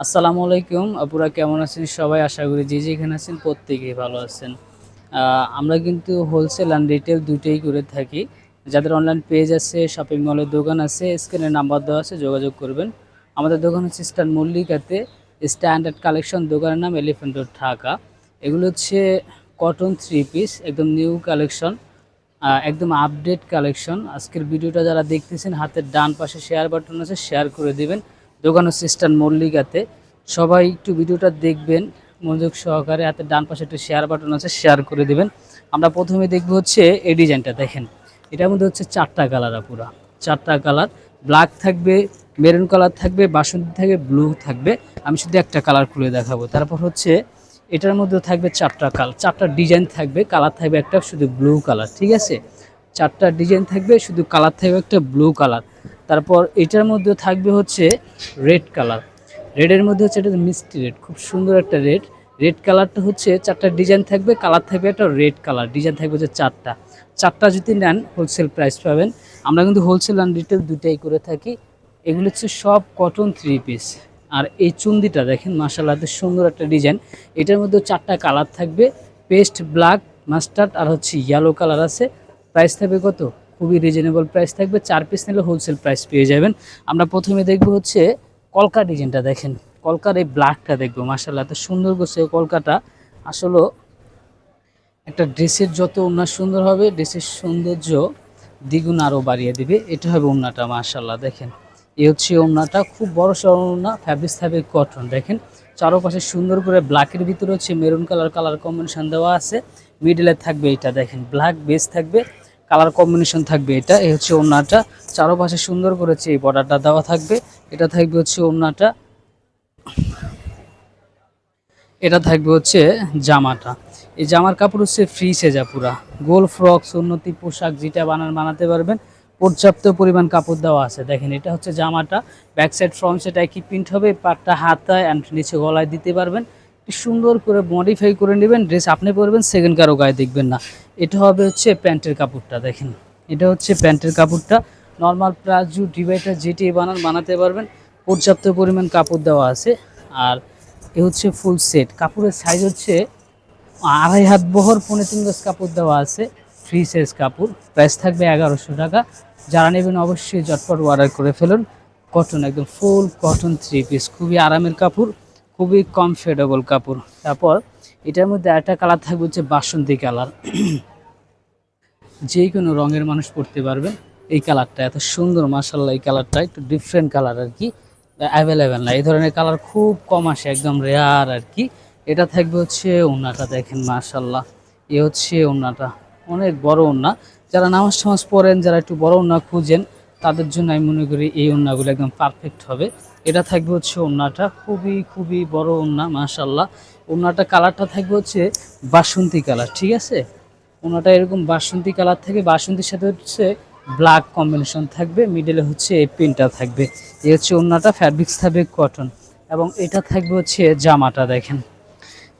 আসসালামু আলাইকুম আপুরা, কেমন আছেন সবাই? আশা করি যে যেখানে আছেন প্রত্যেকেই ভালো আছেন। আমরা কিন্তু হোলসেল অ্যান্ড রিটেল দুটোই করে থাকি। যাদের অনলাইন পেজ আছে, শপিং মলের দোকান আছে, স্ক্রিনে নাম্বার দেওয়া আছে, যোগাযোগ করবেন। আমাদের দোকান হচ্ছে ইস্টার্ন মল্লিকাতে, স্ট্যান্ডার্ড কালেকশন। দোকানের নাম এলিফ্যান্ট রোড, ঢাকা। এগুলো হচ্ছে কটন থ্রি পিস, একদম নিউ কালেকশন, একদম আপডেট কালেকশন। আজকের ভিডিওটা যারা দেখতেছেন, হাতের ডান পাশে শেয়ার বাটন আছে, শেয়ার করে দিবেন। দোকান হচ্ছে ইস্টার্ন মল্লিকাতে। সবাই একটু ভিডিওটা দেখবেন মনোযোগ সহকারে। হাতের ডান পাশে একটা শেয়ার বাটন আছে, শেয়ার করে দিবেন। আমরা প্রথমে দেখব হচ্ছে এই ডিজাইনটা দেখেন। এটার মধ্যে হচ্ছে চারটা কালার, পুরা চারটা কালার। ব্ল্যাক থাকবে, মেরুন কালার থাকবে, বাসন্তী থাকবে, ব্লু থাকবে। আমি শুধু একটা কালার খুলে দেখাবো। তারপর হচ্ছে এটার মধ্যে থাকবে চারটা কালার, চারটা ডিজাইন থাকবে, কালার থাকবে একটা শুধু ব্লু কালার, ঠিক আছে? চারটা ডিজাইন থাকবে, শুধু কালার থাকবে একটা ব্লু কালার। তারপর এটার মধ্যে থাকবে হচ্ছে রেড কালার। রেডের মধ্যে হচ্ছে এটা মিষ্টি রেড, খুব সুন্দর একটা রেড। রেড কালারটা হচ্ছে চারটা ডিজাইন থাকবে, কালার থাকবে একটা রেড কালার, ডিজাইন থাকবে হচ্ছে চারটা। চারটা যদি নেন হোলসেল প্রাইস পাবেন। আমরা কিন্তু হোলসেল অ্যান্ড রিটেল দুটাই করে থাকি। এগুলো হচ্ছে সব কটন থ্রি পিস। আর এই চুন্দিটা দেখেন, মাশাআল্লাহ এত সুন্দর একটা ডিজাইন। এটার মধ্যে চারটা কালার থাকবে, পেস্ট, ব্ল্যাক, মাস্টার্ড আর হচ্ছে ইয়েলো কালার আছে। প্রাইস থাকবে কত? খুবই রিজনেবল প্রাইস থাকবে। 4 পিস নিলে হোলসেল প্রাইস পেয়ে যাবেন। আমরা প্রথমে দেখব হচ্ছে কলকা ডিজাইনটা দেখেন। কলকার এই ব্ল্যাকটা দেখবো, মাশাআল্লাহ এত সুন্দর করছে কলকাটা। আসলে একটা ড্রেসের যত ওড়না সুন্দর হবে, ড্রেসের সৌন্দর্য দ্বিগুণ আরও বাড়িয়ে দিবে। এটা হবে ওড়নাটা, মাশাআল্লাহ দেখেন। এই হচ্ছে ওড়নাটা, খুব বড় সড়ো ওড়না, ফ্যাব্রিক্স থাকবে কটন। দেখেন চারপাশে সুন্দর করে ব্ল্যাকের ভিতরে হচ্ছে মেরুন কালার কম্বিনেশন দেওয়া আছে। মিডলে থাকবে এটা দেখেন, ব্ল্যাক বেস থাকবে, কালার কম্বিনেশন থাকবে এটা। এই হচ্ছে ওড়নাটা, চারপাশে সুন্দর করেছে এই বর্ডারটা দেওয়া থাকবে। এটা থাকবে হচ্ছে ওড়নাটা, এটা থাকবে হচ্ছে জামাটা। এই জামার কাপড় হচ্ছে ফ্রি সেজা, পুরা গোল ফ্রক, সুন্নতি পোশাক যেটা বানাতে পারবেন। পর্যাপ্ত পরিমাণ কাপড় দেওয়া আছে। দেখেন এটা হচ্ছে জামাটা, ব্যাক সাইড ফ্রন্ট সাইড একই প্রিন্ট হবে। পাটটা হাতায় অ্যান্ড নিচে গলায় দিতে পারবেন। সুন্দর করে মডিফাই করে নেবেন, ড্রেস আপনি পরবেন, সেকেন্ড কারো গায়ে দেখবেন না। এটা হবে হচ্ছে প্যান্টের কাপড়টা দেখেন। এটা হচ্ছে প্যান্টের কাপড়টা, নর্মাল প্লাজো ডিভাইডার যেটি বানাতে পারবেন। পর্যাপ্ত পরিমাণ কাপড় দেওয়া আছে। আর এ হচ্ছে ফুল সেট। কাপড়ের সাইজ হচ্ছে 2.5 হাত বহর, 3.5 গজ কাপড় দেওয়া আছে। ফ্রি সাইজ কাপড়, প্রাইস থাকবে 1100 টাকা। যারা নেবেন অবশ্যই ঝটপট অর্ডার করে ফেলুন। কটন, একদম ফুল কটন থ্রি পিস, খুবই আরামের কাপড়, খুবই কমফোর্টেবল কাপড়। তারপর এটার মধ্যে একটা কালার থাকবে হচ্ছে বাসন্তী কালার। যে কোনো রঙের মানুষ পরতে পারবেন। এই কালারটা এত সুন্দর, মাশাআল্লাহ। এই কালারটা একটু ডিফারেন্ট কালার আর কি, অ্যাভেলেবেল না, এই ধরনের কালার খুব কম আসে, একদম রেয়ার আর কি। এটা থাকবে হচ্ছে ওড়নাটা দেখেন, মাশাআল্লাহ। এ হচ্ছে ওড়নাটা, অনেক বড় ওড়না। যারা নামাজ টামাজ পড়েন, যারা একটু বড় ওড়না খুঁজেন, তাদের জন্য আমি মনে করি এই ওড়নাগুলো একদম পারফেক্ট হবে। এটা থাকবে হচ্ছে ওড়নাটা, খুবই খুবই বড় ওড়না, মাশাআল্লাহ। ওড়নাটা কালারটা থাকবে হচ্ছে বাসন্তী কালার, ঠিক আছে? ওনাটা এরকম বাসন্তী কালার থাকে, বাসন্তীর সাথে হচ্ছে ব্ল্যাক কম্বিনেশন থাকবে, মিডলে হচ্ছে এই প্রিন্টটা থাকবে। এই হচ্ছে ওনাটা, ফ্যাব্রিক্স থাকবে কটন। এবং এটা থাকবে হচ্ছে জামাটা দেখেন।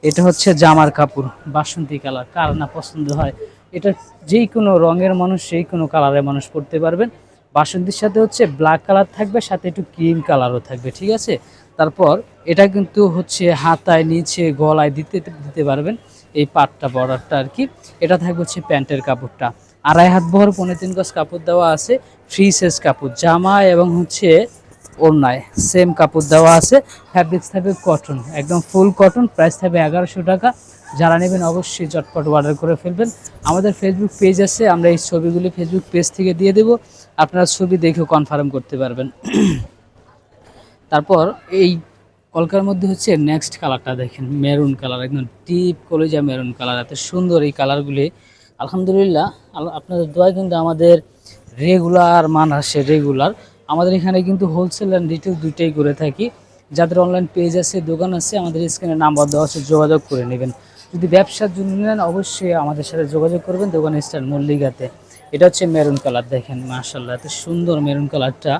এটা হচ্ছে জামার কাপড়, বাসন্তী কালার, কার না পছন্দ হয়। এটা যেই কোনো রঙের মানুষ, সেই কোনো কালারের মানুষ পরতে পারবেন। বাসন্তীর সাথে হচ্ছে ব্ল্যাক কালার থাকবে, সাথে একটু ক্রিম কালারও থাকবে, ঠিক আছে? তারপর এটা কিন্তু হচ্ছে হাতায়, নিচে, গলায় দিতে দিতে পারবেন। এই পাটটা বর্ডারটা আর কি। এটা থাকবে হচ্ছে প্যান্টের কাপড়টা, 2.5 হাত বহর, 3.5 গজ কাপড় দেওয়া আছে। ফ্রি সাইজ কাপড়, জামা এবং হচ্ছে ওড়নায় সেম কাপড় দেওয়া আছে। ফ্যাব্রিক্স থাকবে কটন, একদম ফুল কটন। প্রাইস থাকবে 1100 টাকা। যারা নেবেন অবশ্যই চটপট অর্ডার করে ফেলবেন। আমাদের ফেসবুক পেজ আছে, আমরা এই ছবিগুলি ফেসবুক পেজ থেকে দিয়ে দেব, আপনারা ছবি দেখেও কনফার্ম করতে পারবেন। তারপর এই কলকার মধ্যে হচ্ছে নেক্সট কালারটা দেখেন, মেরুন কালার, একদম ডিপ কলিজা মেরুন কালার। এত সুন্দর এই কালারগুলি, আলহামদুলিল্লাহ। আপনাদের দোয়ায় কিন্তু আমাদের রেগুলার মান আসে, রেগুলার। আমাদের এখানে কিন্তু হোলসেল অ্যান্ড রিটেল দুইটাই করে থাকি। যাদের অনলাইন পেজ আছে, দোকান আছে, আমাদের স্ক্রিনে নাম্বার দেওয়া আছে, যোগাযোগ করে নেবেন। যদি ব্যবসার জন্য নেন অবশ্যই আমাদের সাথে যোগাযোগ করবেন। দোকান স্টার মল্লিকাতে। এটা হচ্ছে মেরুন কালার দেখেন, মাশাআল্লাহ এত সুন্দর মেরুন কালারটা।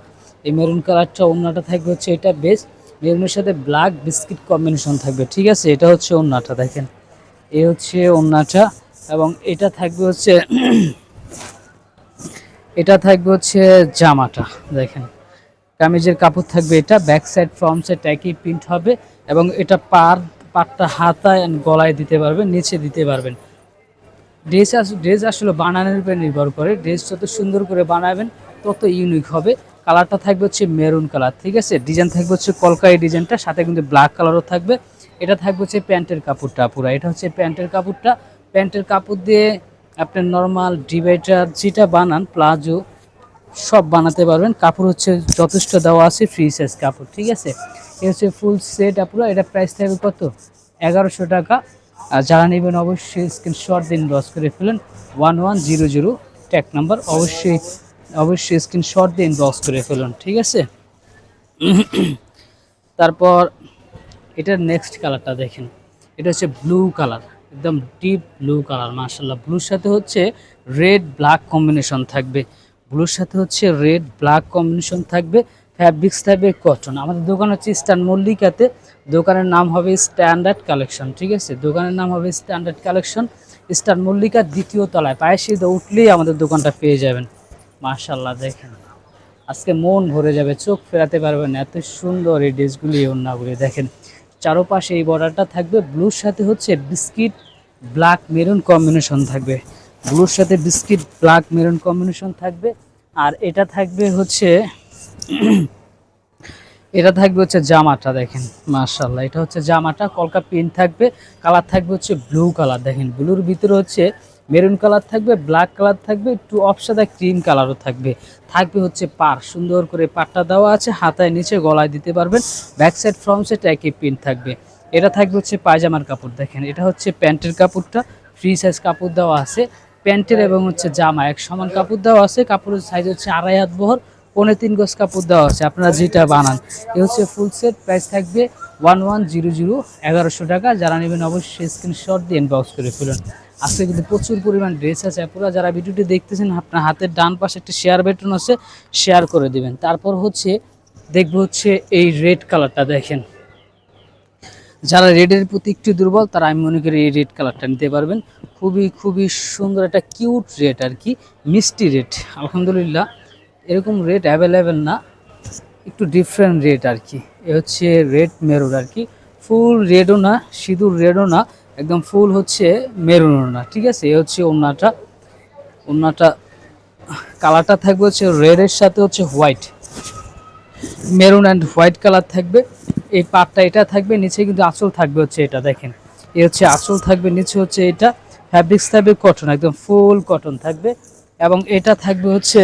এই মেরুন কালারটা ওড়নাটা থাকবে হচ্ছে এটা বেস, মেরুনের সাথে ব্ল্যাক বিস্কিট কম্বিনেশন থাকবে, ঠিক আছে? এটা হচ্ছে ওড়নাটা দেখেন, এই হচ্ছে ওড়নাটা। এবং এটা থাকবে হচ্ছে এটা থাকবে হচ্ছে জামাটা দেখেন। কামিজের কাপড় থাকবে এটা, ব্যাক সাইড ফ্রন্ট সাইড একই প্রিন্ট হবে এবং এটা পাটটা হাতায় and গলায় দিতে পারবেন, নিচে দিতে পারবেন। ড্রেস আসলে বানানোর উপর নির্ভর করে, ড্রেস যত সুন্দর করে বানাবেন তত ইউনিক হবে। কালারটা থাকবে হচ্ছে মেরুন কালার, ঠিক আছে। ডিজাইন থাকবে হচ্ছে কলকাই ডিজাইনটা, সাথে কিন্তু ব্ল্যাক কালারও থাকবে। এটা থাকবে হচ্ছে প্যান্টের কাপড়টা পুরো, এটা হচ্ছে প্যান্টের কাপড়টা। প্যান্টের কাপড় দিয়ে আপনার নর্মাল ডিভাইডার যেটা বানান প্লাজো সব বানাতে পারবেন। কাপড় হচ্ছে যথেষ্ট দেওয়া আছে, ফ্রি সাইজ কাপড়, ঠিক আছে। এ হচ্ছে ফুল সেট পুরো, এটা প্রাইস থাকবে কত, 1100 টাকা। আর যারা নেবেন অবশ্যই স্ক্রিনশট দিন, লস করে ফেলেন 1100 ট্যাগ নাম্বার, অবশ্যই স্ক্রিনশট দিন, লস করে ফেলুন, ঠিক আছে। তারপর এটার নেক্সট কালারটা দেখেন, এটা হচ্ছে ব্লু কালার, একদম ডিপ ব্লু কালার, মাশাআল্লাহ। ব্লুর সাথে হচ্ছে রেড ব্ল্যাক কম্বিনেশন থাকবে, ব্লুর সাথে হচ্ছে রেড ব্ল্যাক কম্বিনেশন থাকবে। ফ্যাব্রিক্স থাকবে কটন। আমাদের দোকান হচ্ছে ইস্টার্ন মল্লিকাতে, দোকানের নাম হবে স্ট্যান্ডার্ড কালেকশন, ঠিক আছে। দোকানের নাম হবে স্ট্যান্ডার্ড কালেকশন, ইস্টার্ন মল্লিকার 2য় তলায়, পায়ে সিধা উঠলেই আমাদের দোকানটা পেয়ে যাবেন। মাশাআল্লাহ দেখেন, আজকে মন ভরে যাবে, চোখ ফেরাতে পারবেন, এত সুন্দর এই ড্রেসগুলি, ওড়নাগুলি দেখেন। চারোপাশে এই বর্ডারটা থাকবে, ব্লুর সাথে হচ্ছে বিস্কিট ব্ল্যাক মেরুন কম্বিনেশন থাকবে, ব্লুর সাথে বিস্কিট ব্ল্যাক মেরুন কম্বিনেশন থাকবে। আর এটা থাকবে হচ্ছে এটা থাকবে হচ্ছে জামাটা দেখেন, মাশাআল্লাহ। এটা হচ্ছে জামাটা, কলকা প্রিন্ট থাকবে, কালার থাকবে হচ্ছে ব্লু কালার, দেখেন ব্লুর ভিতরে হচ্ছে মেরুন কালার থাকবে, ব্ল্যাক কালার থাকবে, একটু অফসাদা ক্রিম কালারও থাকবে। থাকবে হচ্ছে পার, সুন্দর করে পাটটা দেওয়া আছে, হাতায় নিচে গলায় দিতে পারবেন, ব্যাক সাইড ফ্রন্ট সাইড একই প্রিন্ট থাকবে। এটা থাকবে হচ্ছে পায়জামার কাপড়, দেখেন এটা হচ্ছে প্যান্টের কাপড়টা, ফ্রি সাইজ কাপড় দেওয়া আছে। প্যান্টের এবং হচ্ছে জামা এক সমান কাপড় দেওয়া আছে, কাপড়ের সাইজ হচ্ছে 2.5 হাত বহর, 3.25 গজ কাপড় দেওয়া আছে, আপনারা যেটা বানান। এ হচ্ছে ফুল সেট, প্রাইস থাকবে 1100, 1100 টাকা। যারা নেবেন অবশ্যই স্ক্রিনশট দিয়ে ইনবক্স করে ফেলুন। আজকে কিন্তু প্রচুর পরিমাণ ড্রেস আছে পুরো, যারা ভিডিওটি দেখতেছেন আপনার হাতের ডান পাশে একটা শেয়ার বাটন আছে, শেয়ার করে দিবেন। তারপর হচ্ছে দেখবো হচ্ছে এই রেড কালারটা দেখেন, যারা রেডের প্রতি একটু দুর্বল তারা আমি মনে করি এই রেড কালারটা নিতে পারবেন। খুবই খুবই সুন্দর একটা কিউট রেড আর কি, মিষ্টি রেড, আলহামদুলিল্লাহ এরকম রেড অ্যাভেলেবেল না, একটু ডিফারেন্ট রেড আর কি। এ হচ্ছে রেড মেরুন আর কি, ফুল রেডও না, সিঁদুর রেডও না, একদম ফুল হচ্ছে মেরুনও না, ঠিক আছে। এ হচ্ছে ওড়নাটা কালারটা থাকবে হচ্ছে রেডের সাথে হচ্ছে white, maroon and white colour থাকবে। এই পাটটা এটা থাকবে, নিচে কিন্তু আঁচল থাকবে হচ্ছে এটা দেখেন, এ হচ্ছে আঁচল থাকবে, নিচে হচ্ছে এটা ফ্যাব্রিক্স থাকবে কটন, একদম ফুল কটন থাকবে। এবং এটা থাকবে হচ্ছে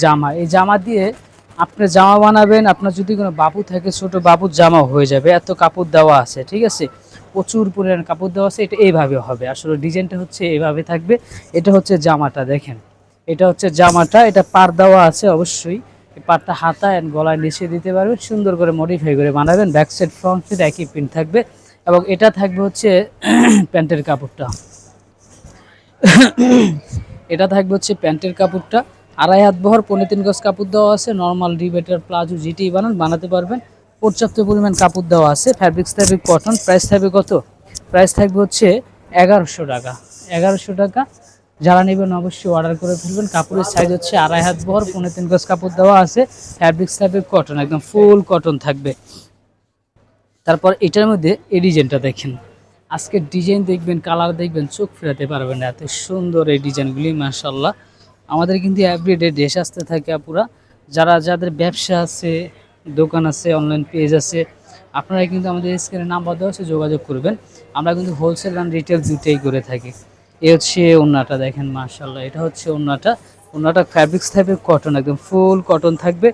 জামা, এই জামা দিয়ে আপনি জামা বানাবেন, আপনার যদি কোনো বাবু থাকে ছোট বাবুর জামা হয়ে যাবে, এত কাপড় দেওয়া আছে, ঠিক আছে, প্রচুর পরিমাণ কাপড় দেওয়া আছে। এটা এইভাবে হবে, আসলে ডিজাইনটা হচ্ছে এইভাবে থাকবে। এটা হচ্ছে জামাটা দেখেন, এটা হচ্ছে জামাটা, এটা পার দেওয়া আছে অবশ্যই, এই পারটা হাতা অ্যান্ড গলায় নিচে দিতে পারবেন, সুন্দর করে মডিফাই করে বানাবেন, ব্যাক সাইড ফ্রন্ট সাইড একই প্রিন্ট থাকবে। এবং এটা থাকবে হচ্ছে প্যান্টের কাপড়টা, এটা থাকবে হচ্ছে প্যান্টের কাপড়টা, 2.5 হাত বহর, 3.25 গজ কাপড় দেওয়া আছে। নর্মাল ডিবেটার প্লাজো যেটি বানাতে পারবেন, পর্যাপ্ত পরিমাণ কাপড় দেওয়া আছে। ফ্যাব্রিক্স থাকবে কটন, প্রাইস থাকবে কত, প্রাইস থাকবে হচ্ছে 1100 টাকা, 1100 টাকা। যারা নেবেন অবশ্যই অর্ডার করে ফেলবেন। কাপড়ের সাইজ হচ্ছে 2.5 হাত বহর, 3.25 গজ কাপড় দেওয়া আছে। ফ্যাব্রিক্স থাকবে কটন, একদম ফুল কটন থাকবে। তারপর এটার মধ্যে এই ডিজাইনটা দেখেন, আজকের ডিজাইন দেখবেন, কালার দেখবেন, চোখ ফেরাতে পারবেন না, এত সুন্দর এই ডিজাইনগুলি, মাশাআল্লাহ। আমাদের কিন্তু এভরিডে ড্রেস আসতে থাকে আপুরা, যাদের ব্যবসা আছে, দোকান আছে, অনলাইন পেজ আছে, আপনারা কিন্তু আমাদের স্ক্রিনে নাম্বার দেওয়া আছে, যোগাযোগ করবেন। আমরা কিন্তু হোলসেল অ্যান্ড রিটেল দুটোই করে থাকি। এ হচ্ছে ওড়নাটা দেখেন, মাশাআল্লাহ, এটা হচ্ছে ওড়নাটা ফ্যাব্রিক্স থাকবে কটন, একদম ফুল কটন থাকবে।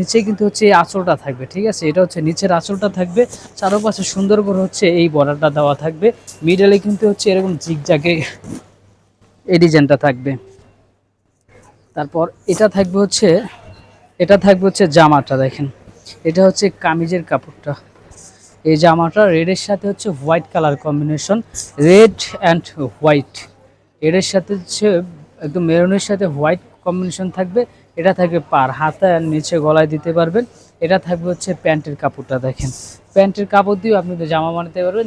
নিচে কিন্তু হচ্ছে এই আঁচলটা থাকবে, ঠিক আছে, এটা হচ্ছে নিচের আঁচলটা থাকবে। চারপাশে সুন্দর করে হচ্ছে এই বর্ডারটা দেওয়া থাকবে, মিডলে কিন্তু হচ্ছে এরকম জিগজ্যাগে এই ডিজাইনটা থাকবে। তারপর এটা থাকবে হচ্ছে জামাটা দেখেন, এটা হচ্ছে কামিজের কাপড়টা, এই জামাটা রেডের সাথে হচ্ছে white colour combination, red and white, রেডের সাথে হচ্ছে একদম মেরুনের সাথে হোয়াইট কম্বিনেশন থাকবে। এটা থাকবে পার, হাতা আর নিচে গলায় দিতে পারবেন। এটা থাকবে হচ্ছে প্যান্টের কাপড়টা দেখেন, প্যান্টের কাপড় দিয়েও আপনি জামা বানাতে পারবেন।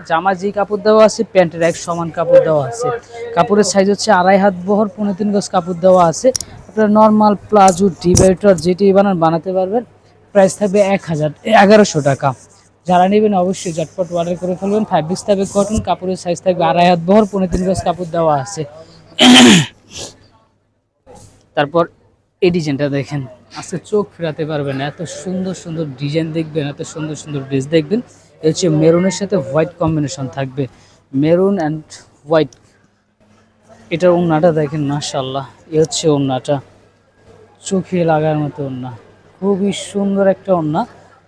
জামা যেই কাপড় দেওয়া আছে প্যান্টের এক সমান কাপড় দেওয়া আছে। কাপড়ের সাইজ হচ্ছে 2.5 হাত বহর, 3.25 গজ কাপড় দেওয়া আছে। আপনার নর্মাল প্লাজো ডিভাইডার যেটি বানাতে পারবেন। প্রাইস থাকবে 1100 টাকা। যারা নেবেন অবশ্যই ঝটপট অর্ডার করে ফেলবেন। ফ্যাব্রিক্স থাকবে কটন, কাপড়ের সাইজ থাকবে 2.5 হাত বহর, 3.5 গজ কাপড় দেওয়া আছে। তারপর এই ডিজাইনটা দেখেন, আজকে চোখ ফেরাতে পারবেন না, এত সুন্দর সুন্দর ডিজাইন দেখবেন, এত সুন্দর সুন্দর ড্রেস দেখবেন। এই হচ্ছে মেরুনের সাথে হোয়াইট কম্বিনেশন থাকবে, মেরুন অ্যান্ড হোয়াইট। এটার ওড়নাটা দেখেন, মাশাআল্লাহ। এ হচ্ছে ওড়নাটা, চোখে লাগার মতো ওড়না, খুবই সুন্দর একটা ওড়না।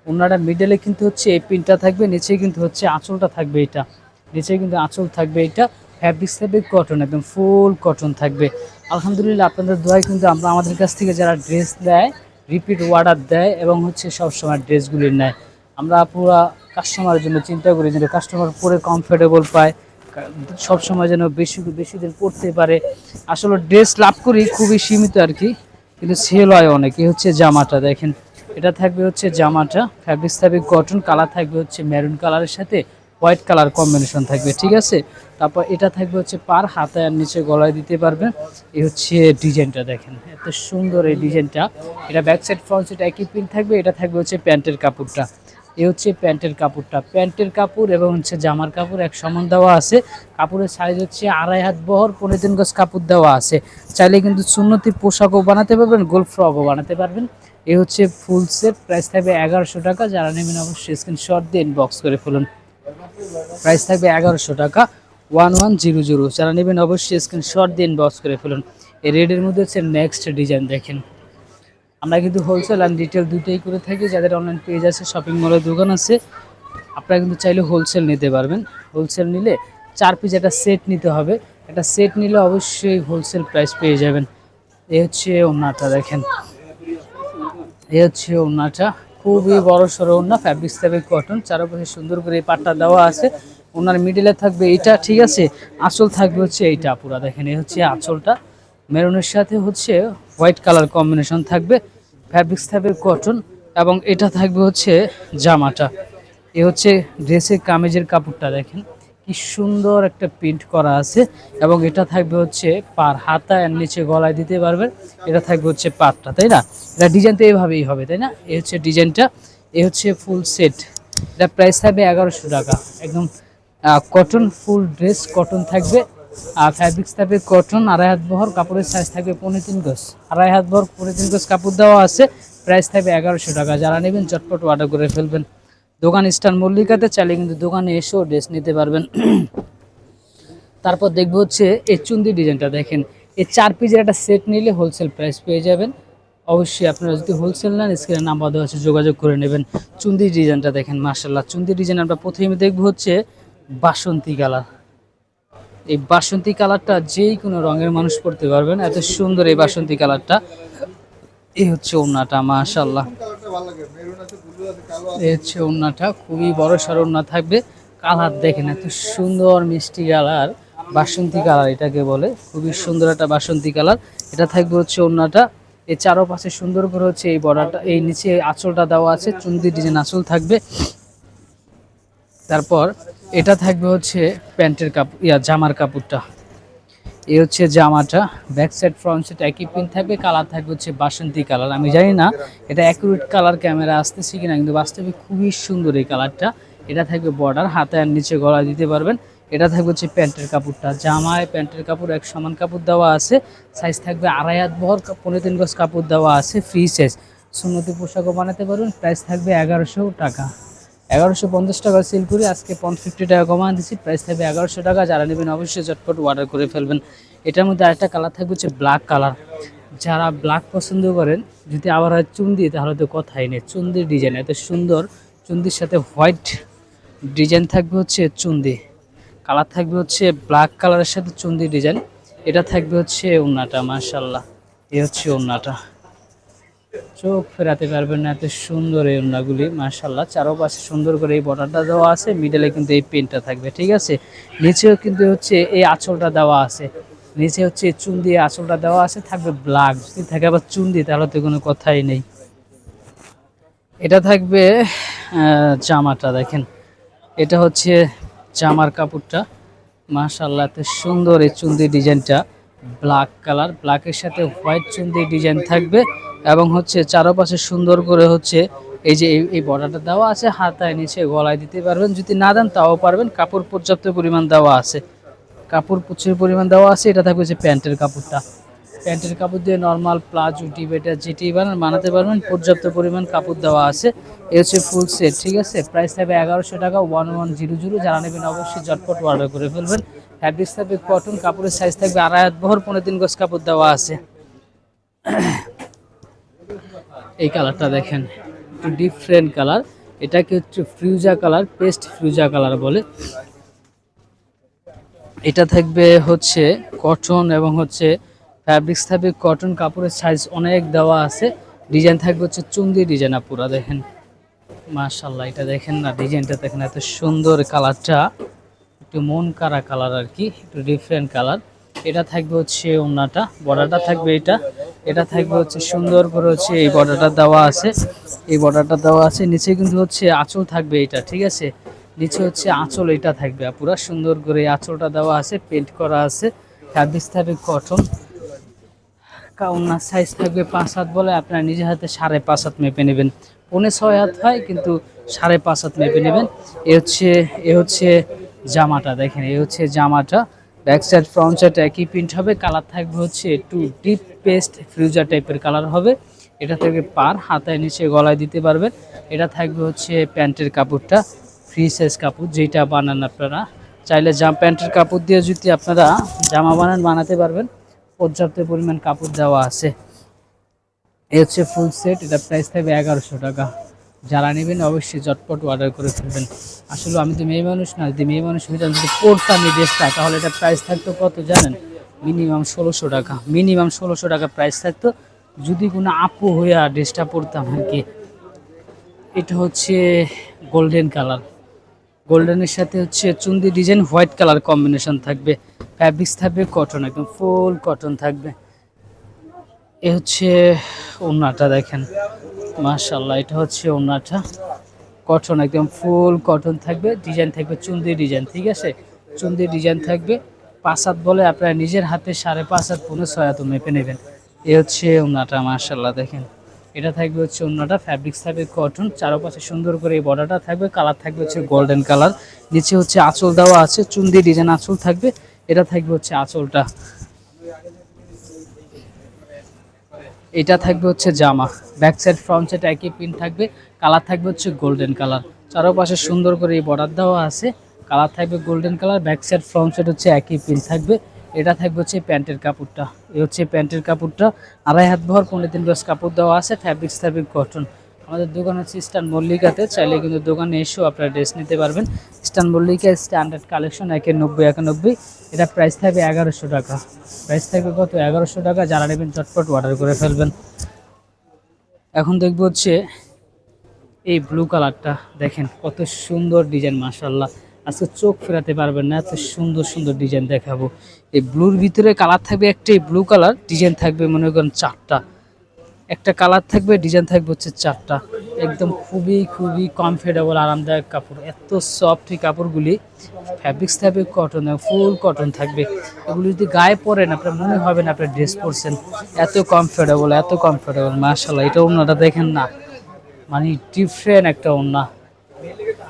ওড়নাটা মিডলে কিন্তু হচ্ছে এই পিনটা থাকবে, নিচে কিন্তু হচ্ছে আঁচলটা থাকবে, এটা নিচে কিন্তু আঁচল থাকবে। এটা ফ্যাব্রিক্স থাকবে কটন, একদম ফুল কটন থাকবে। আলহামদুলিল্লাহ আপনাদের দোয়ায় কিন্তু আমরা আমাদের কাছ থেকে যারা ড্রেস দেয়, রিপিট অর্ডার দেয় এবং হচ্ছে সবসময় ড্রেসগুলি নেয়, আমরা পুরো কাস্টমারের জন্য চিন্তা করি যেন কাস্টমার পরে কমফোর্টেবল পায়, সবসময় যেন বেশি দিন পড়তে পারে। আসলে ড্রেস লাভ করি খুবই সীমিত আর কি, কিন্তু সেল হয় অনেকে। হচ্ছে জামাটা দেখেন, এটা থাকবে হচ্ছে জামাটা, ফ্যাব্রিক্স থাকবে কটন, কালার থাকবে হচ্ছে মেরুন কালারের সাথে হোয়াইট কালার কম্বিনেশন থাকবে, ঠিক আছে। তারপর এটা থাকবে হচ্ছে পার হাতায় আর নিচে গলায় দিতে পারবেন। এই হচ্ছে ডিজাইনটা দেখেন, এত সুন্দর এই ডিজাইনটা। এটা ব্যাক সাইড ফ্রন্ট সাইড একই প্রিন্ট থাকবে। এটা থাকবে হচ্ছে প্যান্টের কাপড়টা, এই হচ্ছে প্যান্টের কাপড়টা। প্যান্টের কাপড় এবং হচ্ছে জামার কাপড় এক সমান দেওয়া আছে। কাপড়ের সাইজ হচ্ছে 2.5 হাত বহর, 3.5 গজ কাপড় দেওয়া আছে। চাইলে কিন্তু সুন্নতি পোশাকও বানাতে পারবেন, গোল ফ্রকও বানাতে পারবেন। এই হচ্ছে ফুল সেট, প্রাইস থাকবে 1100 টাকা। যারা নেবেন অবশ্যই স্ক্রিনশট দিয়ে ইনবক্স করে ফেলুন। প্রাইস থাকবে 1100 টাকা, 1100। যারা নেবেন অবশ্যই স্ক্রিনশট দিয়ে ইনবক্স করে ফেলুন। এই রেডের মধ্যে হচ্ছে নেক্সট ডিজাইন দেখেন। আমরা কিন্তু হোলসেল অ্যান্ড রিটেল দুটোই করে থাকি। যাদের অনলাইন পেজ আছে, শপিং মলের দোকান আছে, আপনারা কিন্তু চাইলে হোলসেল নিতে পারবেন। হোলসেল নিলে 4 পিস একটা সেট নিতে হবে, একটা সেট নিলে অবশ্যই হোলসেল প্রাইস পেয়ে যাবেন। এই হচ্ছে ওড়নাটা দেখেন, এই হচ্ছে ওড়নাটা, খুবই বড় সড়ো ওড়না, ফ্যাব্রিক্স থাকবে কটন, চারপাশে সুন্দর করে এই পাটটা দেওয়া আছে। ওনার মিডিলে থাকবে এইটা, ঠিক আছে। আঁচল থাকবে হচ্ছে এইটা পুরা দেখেন, এই হচ্ছে আঁচলটা, মেরুনের সাথে হচ্ছে হোয়াইট কালার কম্বিনেশন থাকবে, ফ্যাব্রিক্স থাকবে কটন। এবং এটা থাকবে হচ্ছে জামাটা। এ হচ্ছে ড্রেসের কামিজের কাপড়টা দেখেন, কি সুন্দর একটা প্রিন্ট করা আছে। এবং এটা থাকবে হচ্ছে পার হাতা আর নিচে গলায় দিতে পারবেন। এটা থাকবে হচ্ছে পাটটা, তাই না? এটা ডিজাইন তো এইভাবেই হবে, তাই না? এই হচ্ছে ডিজাইনটা, এই হচ্ছে ফুল সেট। এটা প্রাইস থাকবে 1100 টাকা। একদম কটন, ফুল ড্রেস কটন থাকবে, আর ফ্যাব্রিক্স থাকবে কটন, 2.5 হাত বহর, কাপড়ের সাইজ থাকবে 3.5 গজ, 2.5 হাত বহর 3.5 গজ কাপড় দেওয়া আছে। প্রাইস থাকবে 1100 টাকা। যারা নেবেন চটপট অর্ডার করে ফেলবেন। দোকান স্টার মল্লিকাতে, চাইলে কিন্তু দোকানে এসেও ড্রেস নিতে পারবেন। তারপর দেখবো হচ্ছে এই চুন্দি ডিজাইনটা দেখেন, এই 4 পিসের একটা সেট নিলে হোলসেল প্রাইস পেয়ে যাবেন। অবশ্যই আপনারা যদি হোলসেল নেন, স্ক্রিনে নাম্বার দেওয়া আছে, যোগাযোগ করে নেবেন। চুন্দি ডিজাইনটা দেখেন, মাশাআল্লাহ। চুন্দি ডিজাইন আমরা প্রথমে দেখবো হচ্ছে বাসন্তী কালার। এই বাসন্তী কালারটা যেই কোনো রঙের মানুষ পরতে পারবেন, এত সুন্দর এই বাসন্তী কালারটা। এই হচ্ছে ওড়নাটা, মাশাআল্লাহ। এই হচ্ছে ওড়নাটা, খুবই বড় সড়ো ওড়না থাকবে। কালার দেখেন, এত সুন্দর মিষ্টি কালার, বাসন্তী কালার এটাকে বলে, খুবই সুন্দর একটা বাসন্তী কালার। এটা থাকবে হচ্ছে ওড়নাটা। এই চারপাশে সুন্দর করে হচ্ছে এই বর্ডারটা, এই নিচে আঁচলটা দেওয়া আছে, চুন্দি ডিজাইন আঁচল থাকবে। তারপর এটা থাকবে হচ্ছে প্যান্টের কাপড়, জামার কাপড়টা। এই হচ্ছে জামাটা, ব্যাক সাইড ফ্রন্ট সাইড একই প্রিন্ট থাকবে, কালার থাকবে হচ্ছে বাসন্তী কালার। আমি জানি না এটা অ্যাকুরেট কালার ক্যামেরা আসতেছে কিনা, কিন্তু বাস্তবে খুবই সুন্দর এই কালারটা। এটা থাকবে বর্ডার, হাতে আর নিচে গলা দিতে পারবেন। এটা থাকবে হচ্ছে প্যান্টের কাপড়টা, জামায় প্যান্টের কাপড় এক সমান কাপড় দেওয়া আছে। সাইজ থাকবে 2.5 হাত বহর, 3.5 গজ কাপড় দেওয়া আছে, ফ্রি সাইজ। সুন্নতি পোশাকও বানাতে পারবেন। প্রাইস থাকবে 1100 টাকা। 1150 টাকা সেল করি, আজকে 50 টাকা কমা দিচ্ছি, প্রাইস থাকবে 1100 টাকা। যারা নেবেন অবশ্যই চটপট অর্ডার করে ফেলবেন। এটার মধ্যে আরেকটা কালার থাকবে হচ্ছে ব্ল্যাক কালার। যারা ব্ল্যাক পছন্দ করেন, যদি আবার হয় চুন্দি, তাহলে তো কথাই নেই। চুন্দির ডিজাইন এত সুন্দর, চুন্দির সাথে হোয়াইট ডিজাইন থাকবে হচ্ছে চুন্দি, কালার থাকবে হচ্ছে ব্ল্যাক কালারের সাথে চুন্দি ডিজাইন। এটা থাকবে হচ্ছে ওড়নাটা, মাশাআল্লাহ। এই হচ্ছে ওড়নাটা, চোখ ফেরাতে পারবেন না, এত সুন্দর এই ওড়নাগুলি, মাশাআল্লাহ। চারপাশে সুন্দর করে এই বর্ডারটা দেওয়া আছে, মিডলে কিন্তু এই পেনটা থাকবে, ঠিক আছে। নিচেও কিন্তু হচ্ছে এই আঁচলটা দেওয়া আছে, নিচে হচ্ছে চুন দিয়ে আঁচলটা দেওয়া আছে, থাকবে ব্ল্যাক। যদি থাকে আবার চুন দিয়ে, তাহলে তো কোনো কথাই নেই। এটা থাকবে জামাটা দেখেন, এটা হচ্ছে জামার কাপড়টা, মাশাআল্লাহ। এত সুন্দর এই চুন্দি ডিজাইনটা, ব্ল্যাক কালার, ব্ল্যাকের সাথে হোয়াইট চুন্দি ডিজাইন থাকবে এবং হচ্ছে চারপাশে সুন্দর করে হচ্ছে এই যে এই বর্ডারটা দেওয়া আছে, হাতায় নিচে গলায় দিতে পারবেন, যদি না দেন তাও পারবেন। কাপড় পর্যাপ্ত পরিমাণ দেওয়া আছে, কাপড় প্রচুর পরিমাণ দেওয়া আছে। এটা থাকবে যে প্যান্টের কাপড়টা, প্যান্টের কাপড় দিয়ে নর্মাল প্লাজো টিবেটা যেটি বানাতে পারবেন, পর্যাপ্ত পরিমাণ কাপড় দেওয়া আছে। এ হচ্ছে ফুল সেট, ঠিক আছে। প্রাইস থাকবে 1100 টাকা, 1100। যারা নেবেন অবশ্যই ঝটপট অর্ডার করে ফেলবেন। ফ্যাব্রিক্স থাকবে কটন, কাপড়ের সাইজ থাকবে 2.5 হাত বহর, 3.5 গজ কাপড় দেওয়া আছে। এই কালারটা দেখেন, একটু ডিফারেন্ট কালার, এটাকে হচ্ছে ফ্রিউজা কালার, পেস্ট ফ্রিউজা কালার বলে। এটা থাকবে হচ্ছে কটন এবং হচ্ছে ফ্যাব্রিক্স থাকবে কটন, কাপড়ের সাইজ অনেক দেওয়া আছে। ডিজাইন থাকবে হচ্ছে চুন্দি ডিজাইন, পুরা দেখেন মাশাআল্লাহ। এটা দেখেন না, ডিজাইনটা দেখেন, এত সুন্দর কালারটা, একটু মন কারা কালার আর কি, একটু ডিফারেন্ট কালার। এটা থাকবে হচ্ছে ওড়নাটা, বর্ডারটা থাকবে এটা, এটা থাকবে হচ্ছে সুন্দর করে হচ্ছে এই বর্ডারটা দেওয়া আছে, এই বর্ডারটা দেওয়া আছে। নিচে কিন্তু হচ্ছে আঁচল থাকবে এটা, ঠিক আছে। নিচে হচ্ছে আঁচল এটা থাকবে, পুরা সুন্দর করে আঁচলটা দেওয়া আছে, পেন্ট করা আছে। ফ্যাব্রিক্স থাকবে কটন, ওড়নার সাইজ থাকবে 5 হাত বলে, আপনার নিজের হাতে 5.5 হাত মেপে নেবেন। 6.25 হাত হয় কিন্তু 5.5 হাত মেপে নেবেন। এ হচ্ছে জামাটা দেখেন, এই হচ্ছে জামাটা। ব্যাক সাইড ফ্রন্ট সাইড একই প্রিন্ট হবে। কালার থাকবে হচ্ছে একটু ডিপ পেস্ট ফ্রিউজার টাইপের কালার হবে। এটা থেকে পার হাতায় নিচে গলায় দিতে পারবেন। এটা থাকবে হচ্ছে প্যান্টের কাপড়টা, ফ্রি সাইজ কাপড়, যেটা বানান আপনারা চাইলে প্যান্টের কাপড় দিয়ে যদি আপনারা জামা বানাতে পারবেন, পর্যাপ্ত পরিমাণ কাপড় দেওয়া আছে। এই হচ্ছে ফুল সেট, এটা প্রাইস থাকবে 1100 টাকা। যারা নেবেন অবশ্যই ঝটপট অর্ডার করে ফেলবেন। আসলে আমি তো মেয়ে মানুষ না, যদি মেয়ে মানুষ হইতাম, যদি পড়তাম এই ড্রেসটা, তাহলে এটা প্রাইস থাকতো কত জানেন? মিনিমাম 1600 টাকা, মিনিমাম 1600 টাকা প্রাইস থাকতো, যদি কোনো আপু হইয়া ড্রেসটা পরতাম আর কি। এটা হচ্ছে গোল্ডেন কালার, গোল্ডেনের সাথে হচ্ছে চুন্দি ডিজাইন, হোয়াইট কালার কম্বিনেশন থাকবে। ফ্যাব্রিক্স থাকবে কটন, একদম ফুল কটন থাকবে। এ হচ্ছে ওড়নাটা দেখেন মাশাআল্লাহ, এটা হচ্ছে ওড়নাটা, কটন একদম ফুল কটন থাকবে। ডিজাইন থাকবে চুন্দি ডিজাইন, ঠিক আছে। চুন্দি ডিজাইন থাকবে 5 হাত বলে, আপনারা নিজের হাতে 5.5 হাত 6.5 হাত মেপে নেবেন। এ হচ্ছে ওড়নাটা মাশাআল্লাহ দেখেন। এটা থাকবে হচ্ছে ওড়নাটা, ফ্যাব্রিক্স থাকবে কটন, চারপাশে সুন্দর করে এই বর্ডারটা থাকবে। কালার থাকবে হচ্ছে গোল্ডেন কালার। নিচে হচ্ছে আঁচল দেওয়া আছে, চুন্দি ডিজাইন আঁচল থাকবে। এটা থাকবে হচ্ছে আঁচলটা। এটা থাকবে হচ্ছে জামা, ব্যাক সাইড ফ্রন্ট সাইড একই প্রিন্ট থাকবে। কালার থাকবে হচ্ছে গোল্ডেন কালার, চারপাশে সুন্দর করে এই বর্ডার দেওয়া আছে। কালার থাকবে golden colour, back side front side হচ্ছে একই প্রিন্ট থাকবে। এটা থাকবে হচ্ছে প্যান্টের কাপড়টা, এই হচ্ছে প্যান্টের কাপড়টা, 2.5 হাত বহর, 3.5 গজ কাপড় দেওয়া আছে। ফ্যাব্রিক্স থাকবে কটন। আমাদের দোকান হচ্ছে ইস্টার্ন মল্লিকাতে, চাইলে কিন্তু দোকানে এসেও আপনারা ড্রেস নিতে পারবেন। ইস্টার্ন মল্লিকা স্ট্যান্ডার্ড কালেকশন 91 এটা প্রাইস থাকবে 1100 টাকা। প্রাইস থাকবে কত? 1100 টাকা। যারা নেবেন চটপট অর্ডার করে ফেলবেন। এখন দেখবো হচ্ছে এই ব্লু কালারটা, দেখেন কত সুন্দর ডিজাইন মাশাআল্লাহ। আজকে চোখ ফেরাতে পারবেন না, এত সুন্দর সুন্দর ডিজাইন দেখাবো। এই ব্লুর ভিতরে কালার থাকবে একটাই, ব্লু কালার, ডিজাইন থাকবে মনে করেন 4টা। একটা কালার থাকবে, ডিজাইন থাকবে হচ্ছে 4টা। একদম খুবই খুবই কমফোর্টেবল আরামদায়ক কাপড়, এত সফট এই কাপড়গুলি। ফ্যাব্রিক্স থাকবে কটন, ফুল কটন থাকবে। এগুলো যদি গায়ে পরেন আপনার মনে হবে না আপনার ড্রেস পরছেন, এত কমফোর্টেবল, এত কমফোর্টেবল মাশাআল্লাহ। এটা ওড়নাটা দেখেন না, মানে ডিফারেন্ট একটা ওড়না।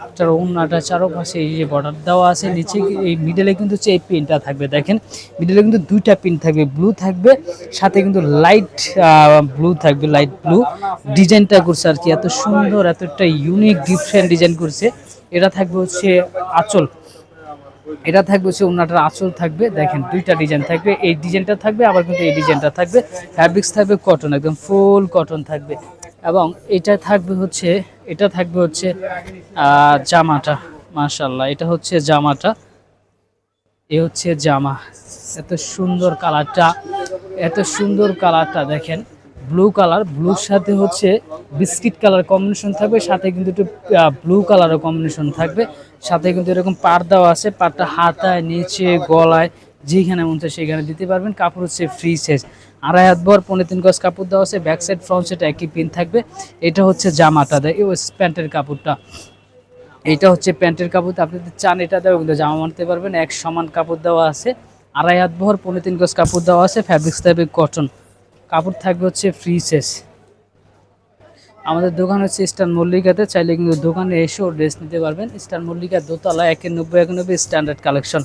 এটার ওড়নাটা চারপাশে এই যে বর্ডার দেওয়া আছে, নিচে এই মিডলে কিন্তু হচ্ছে এই পিনটা থাকবে, দেখেন মিডলে কিন্তু 2টা পিন থাকবে, ব্লু থাকবে, সাথে কিন্তু লাইট ব্লু থাকবে, লাইট ব্লু ডিজাইনটা করছে আর কি। এত সুন্দর, এত একটা ইউনিক ডিফারেন্ট ডিজাইন করছে। এটা থাকবে হচ্ছে আঁচল, এটা থাকবে হচ্ছে ওড়নাটার আঁচল থাকবে, দেখেন 2টা ডিজাইন থাকবে, এই ডিজাইনটা থাকবে, আবার কিন্তু এই ডিজাইনটা থাকবে। ফ্যাব্রিক্স থাকবে কটন, একদম ফুল কটন থাকবে। এবং এটা থাকবে হচ্ছে, এটা থাকবে হচ্ছে জামাটা মাশাআল্লাহ। এটা হচ্ছে জামাটা, এ হচ্ছে জামা। এত সুন্দর কালারটা, এত সুন্দর কালারটা দেখেন, ব্লু কালার, ব্লুর সাথে হচ্ছে বিস্কিট কালার কম্বিনেশন থাকবে, সাথে কিন্তু একটু ব্লু কালারও কম্বিনেশন থাকবে। সাথে কিন্তু এরকম পাড় দেওয়া আছে, পাড়টা হাতায় নিচে গলায় যেখানে মন চায় সেখানে দিতে পারবেন। কাপড় হচ্ছে ফ্রি সাইজ, 2.5 হাত বহর, 3.5 গজ কাপড় দেওয়া আছে। ব্যাক সাইড ফ্রন্ট সাইড একই পিন থাকবে। এটা হচ্ছে জামাটা, প্যান্টের কাপড়টা, এটা হচ্ছে প্যান্টের কাপড়। আপনি যদি চান এটা দেওয়া কিন্তু জামা মানতে পারবেন, এক সমান কাপড় দেওয়া আছে। আড়াই হাত বহর 3.5 গজ কাপড় দেওয়া আছে, ফ্যাব্রিক্স থাকবে কটন, কাপড় থাকবে হচ্ছে ফ্রি সাইজ। আমাদের দোকান হচ্ছে ইস্টার্ন মল্লিকাতে, চাইলে কিন্তু দোকানে এসেও ড্রেস নিতে পারবেন। ইস্টার্ন মল্লিকা দোতলা 91 স্ট্যান্ডার্ড কালেকশন।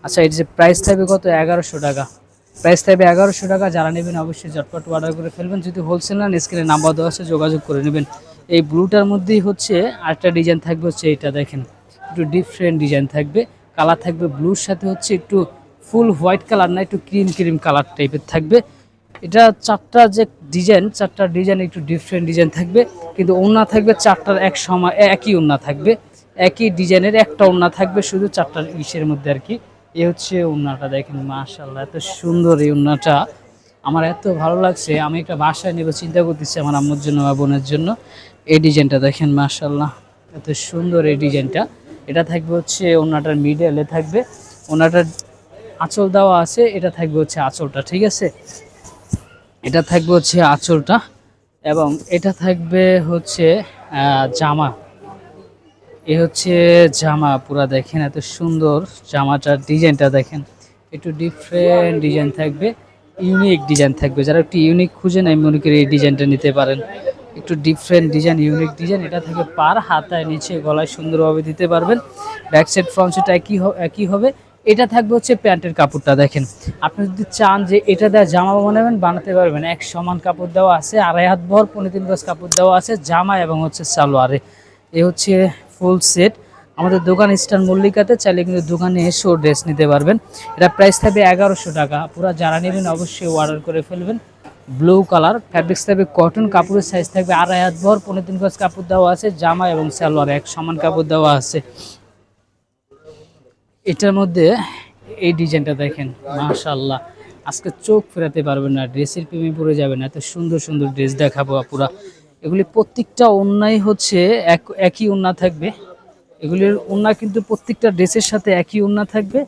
আচ্ছা, এর যে প্রাইস থাকবে কত, 1100 টাকা। প্রাইস থাকবে 1100 টাকা। যারা নেবেন অবশ্যই ঝটপট অর্ডার করে ফেলবেন। যদি হোলসেল নেন স্ক্রিনে নাম্বার দেওয়া আছে, যোগাযোগ করে নেবেন। এই ব্লুটার মধ্যেই হচ্ছে আরেকটা ডিজাইন থাকবে, হচ্ছে এটা দেখেন, একটু ডিফারেন্ট ডিজাইন থাকবে। কালার থাকবে ব্লুর সাথে হচ্ছে একটু ফুল হোয়াইট কালার না, একটু ক্রিম ক্রিম কালার টাইপের থাকবে। এটা চারটা যে ডিজাইন, চারটা ডিজাইন একটু ডিফারেন্ট ডিজাইন থাকবে, কিন্তু ওড়না থাকবে চারটার এক সময় একই ওড়না থাকবে, একই ডিজাইনের একটা ওড়না থাকবে শুধু চারটার ইসের মধ্যে আর কি। এ হচ্ছে ওড়নাটা দেখেন, মাশাআল্লাহ এত সুন্দর এই ওড়নাটা, আমার এত ভালো লাগছে। আমি একটা বাসায় নেব চিন্তা করতেছি আমার আম্মুর জন্য বা বোনের জন্য। এই ডিজাইনটা দেখেন, মাশাআল্লাহ এত সুন্দর এই ডিজাইনটা। এটা থাকবে হচ্ছে ওড়নাটার মিডলে থাকবে, ওড়নাটার আঁচল দেওয়া আছে, এটা থাকবে হচ্ছে আঁচলটা, ঠিক আছে। এটা থাকবে হচ্ছে আঁচলটা, এবং এটা থাকবে হচ্ছে জামা। এ হচ্ছে জামা পুরা দেখেন, এত সুন্দর জামাটার ডিজাইনটা দেখেন, একটু ডিফারেন্ট ডিজাইন থাকবে, ইউনিক ডিজাইন থাকবে। যারা একটু ইউনিক খুঁজেন আমি মনে করি এই ডিজাইনটা নিতে পারেন। একটু ডিফারেন্ট ডিজাইন, ইউনিক ডিজাইন। এটা থেকে পার হাতায় নিচে গলায় সুন্দরভাবে দিতে পারবেন। ব্যাক সাইড ফ্রন্ট সাইড একই হবে। এটা থাকবে হচ্ছে প্যান্টের কাপড়টা দেখেন, আপনি যদি চান যে এটা দেওয়া জামা বানাবেন বানাতে পারবেন। এক সমান কাপড় দেওয়া আছে, আড়াই হাত ভর 3.5 গজ কাপড় দেওয়া আছে জামা এবং হচ্ছে সালোয়ারে। এ হচ্ছে ফুল সেট। আমাদের দোকান ইস্টার্ন মল্লিকাতে, চাইলে কিন্তু দোকানে এসেও ড্রেস নিতে পারবেন। এটা প্রাইস থাকবে 1100 টাকা। পুরো যারা নেবেন অবশ্যই অর্ডার করে ফেলবেন। ব্লু কালার, ফ্যাব্রিক্স থাকবে কটন, কাপড়ের সাইজ থাকবে আড়াই হাত ভর 3.5 গজ কাপড় দেওয়া আছে, জামা এবং সালোয়ার এক সমান কাপড় দেওয়া আছে। এটার মধ্যে এই ডিজাইনটা দেখেন, মাশাআল্লাহ আজকে চোখ ফেরাতে পারবেন না, ড্রেসের প্রেমে পড়ে যাবেন। এত সুন্দর সুন্দর ড্রেস দেখাবো পুরা। এগুলি প্রত্যেকটা ওড়নাই হচ্ছে একই ওড়না থাকবে। এগুলির ওড়না কিন্তু প্রত্যেকটা ড্রেসের সাথে একই ওড়না থাকবে,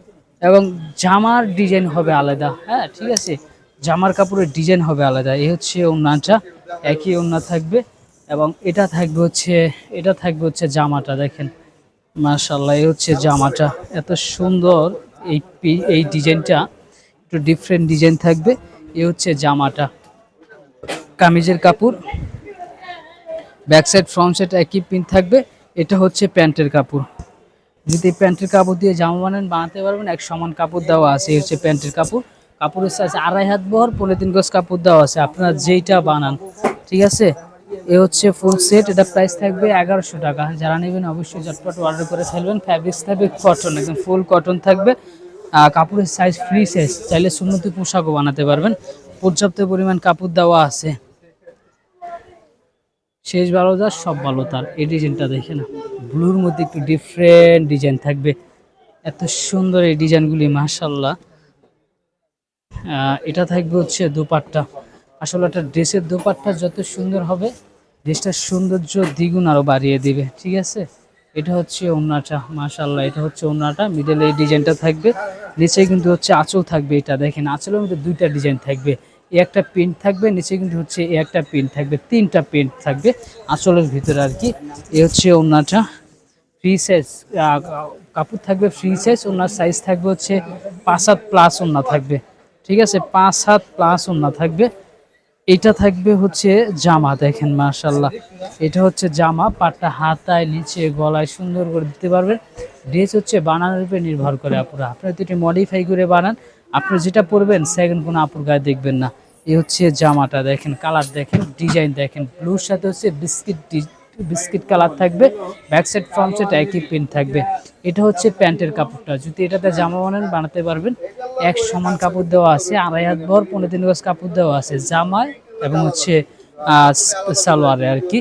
এবং জামার ডিজাইন হবে আলাদা। হ্যাঁ, ঠিক আছে, জামার কাপড়ের ডিজাইন হবে আলাদা। এই হচ্ছে ওড়নাটা, একই ওড়না থাকবে, এবং এটা থাকবে হচ্ছে জামাটা দেখেন, মাশাআল্লাহ এই হচ্ছে জামাটা, এত সুন্দর। এই ডিজাইনটা একটু ডিফারেন্ট ডিজাইন থাকবে। এই হচ্ছে জামাটা, কামিজের কাপড়, ব্যাক সাইড ফ্রন্ট সাইড একই প্রিন্ট থাকবে। এটা হচ্ছে প্যান্টের কাপড়। যদি প্যান্টের কাপড় দিয়ে জামা বানাতে পারবেন, এক সমান কাপড় দেওয়া আছে। এই হচ্ছে প্যান্টের কাপড়, কাপড়ের সাইজ আড়াই হাত বহর 3.5 গজ কাপড় দেওয়া আছে, আপনারা যেইটা বানান, ঠিক আছে। এ হচ্ছে ফুল সেট। এটা প্রাইস থাকবে 1100 টাকা। যারা নেবেন অবশ্যই ঝটপট অর্ডার করে ফেলবেন। ফ্যাব্রিক্স থাকবে কটন, একদম ফুল কটন থাকবে। কাপড়ের সাইজ ফ্রি সাইজ, চাইলে সুন্নতি পোশাকও বানাতে পারবেন। পর্যাপ্ত পরিমাণ কাপড় দেওয়া আছে। শেষ ভালো যার সব ভালো তার। এই ডিজাইনটা দেখে না, ব্লুর মধ্যে একটু ডিফারেন্ট ডিজাইন থাকবে, এত সুন্দর এই ডিজাইনগুলি, মাশাআল্লাহ। এটা থাকবে হচ্ছে দোপাট্টা। আসলে একটা ড্রেসের দোপাট্টা যত সুন্দর হবে, ড্রেসটার সৌন্দর্য দ্বিগুণ আরও বাড়িয়ে দিবে, ঠিক আছে। এটা হচ্ছে ওড়নাটা, মাশাআল্লাহ এটা হচ্ছে ওড়নাটা, মিডলে এই ডিজাইনটা থাকবে, নিচে কিন্তু হচ্ছে আঁচল থাকবে। এটা দেখেন, আঁচলের মধ্যে দুইটা ডিজাইন থাকবে, একটা প্রিন্ট থাকবে, নিচে কিন্তু হচ্ছে একটা প্রিন্ট থাকবে, তিনটা প্রিন্ট থাকবে আঁচলের ভিতরে আর কি। এ হচ্ছে ওড়নাটা, ফ্রি সাইজ কাপড় থাকবে, ফ্রি সাইজ। ওড়নার সাইজ থাকবে হচ্ছে 5 হাত প্লাস ওড়না থাকবে, ঠিক আছে, 5 হাত প্লাস ওড়না থাকবে। এটা থাকবে হচ্ছে জামা দেখেন, মাশাআল্লাহ এটা হচ্ছে জামা, পাটটা হাতায় নিচে গলায় সুন্দর করে দিতে পারবেন। ড্রেস হচ্ছে বানানোর উপরে নির্ভর করে আপুরা, আপনারা যদি মডিফাই করে বানান, আপনি যেটা পরবেন সেকেন্ড কোনো আপুর গায়ে দেখবেন না। এই হচ্ছে জামাটা দেখেন, কালার দেখেন, ডিজাইন দেখেন, ব্লুর সাথে হচ্ছে বিস্কিট কালার থাকবে, ব্যাক সাইড ফ্রন্ট সাইড একই প্রিন্ট থাকবে। এটা হচ্ছে প্যান্টের কাপড়টা, যদি এটাতে জামা বানাতে পারবেন। এক সমান কাপড় দেওয়া আছে, আড়াই হাত ভর 3.5 গজ কাপড় দেওয়া আছে জামায় এবং হচ্ছে সালোয়ারে আর কি।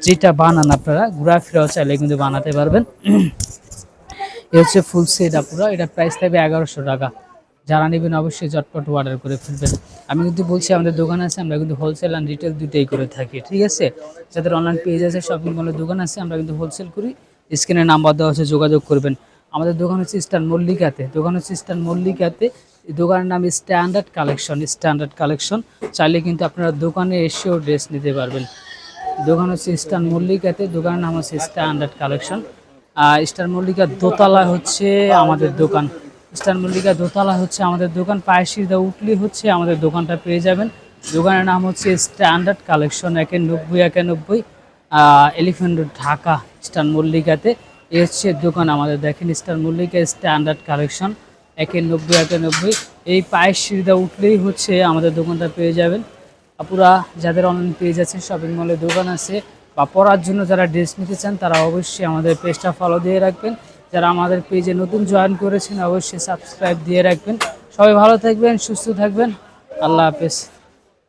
যেটা বানান আপনারা ঘোরাফেরাও চাইলে কিন্তু বানাতে পারবেন। এ হচ্ছে ফুল সেট আপুরা। এটা প্রাইস থাকবে 1100 টাকা। যারা নেবেন অবশ্যই ঝটপট অর্ডার করে ফেলবেন। আমি কিন্তু বলছি আমাদের দোকান আছে, আমরা কিন্তু হোলসেল অ্যান্ড রিটেল দুটোই করে থাকি, ঠিক আছে। যাদের অনলাইন পেজ আছে, শপিং মলের দোকান আছে, আমরা কিন্তু হোলসেল করি। স্ক্রিনে নাম্বার দেওয়া আছে, যোগাযোগ করবেন। আমাদের দোকান হচ্ছে ইস্টার্ন মল্লিকাতে, এই দোকানের নাম স্ট্যান্ডার্ড কালেকশন। চাইলে কিন্তু আপনারা দোকানে এসেও ড্রেস নিতে পারবেন। দোকান হচ্ছে ইস্টার্ন মল্লিকাতে, দোকানের নাম হচ্ছে স্ট্যান্ডার্ড কালেকশন। ইস্টার্ন মল্লিকার দোতলায় হচ্ছে আমাদের দোকান। স্টার মল্লিকা দোতলা হচ্ছে আমাদের দোকান, পায়ের সিঁড়িতে উঠলেই হচ্ছে আমাদের দোকানটা পেয়ে যাবেন। দোকানের নাম হচ্ছে standard collection 9191 elephant road Dhaka star মল্লিকাতে। এই হচ্ছে দোকান আমাদের, দেখেন স্টার মল্লিকা স্ট্যান্ডার্ড কালেকশন 9191। এই পায়ের সিঁড়িতে উঠলেই হচ্ছে আমাদের দোকানটা পেয়ে যাবেন। আপুরা যাদের অনলাইন পেজ আছে, শপিং মলে দোকান আছে, বা পরার জন্য যারা ড্রেস নিতে চান তারা অবশ্যই আমাদের পেজটা ফলো দিয়ে রাখবেন। যারা আমাদের পেজে নতুন জয়েন করেছেন অবশ্যই সাবস্ক্রাইব দিয়ে রাখবেন। সবাই ভালো থাকবেন, সুস্থ থাকবেন, আল্লাহ হাফেজ।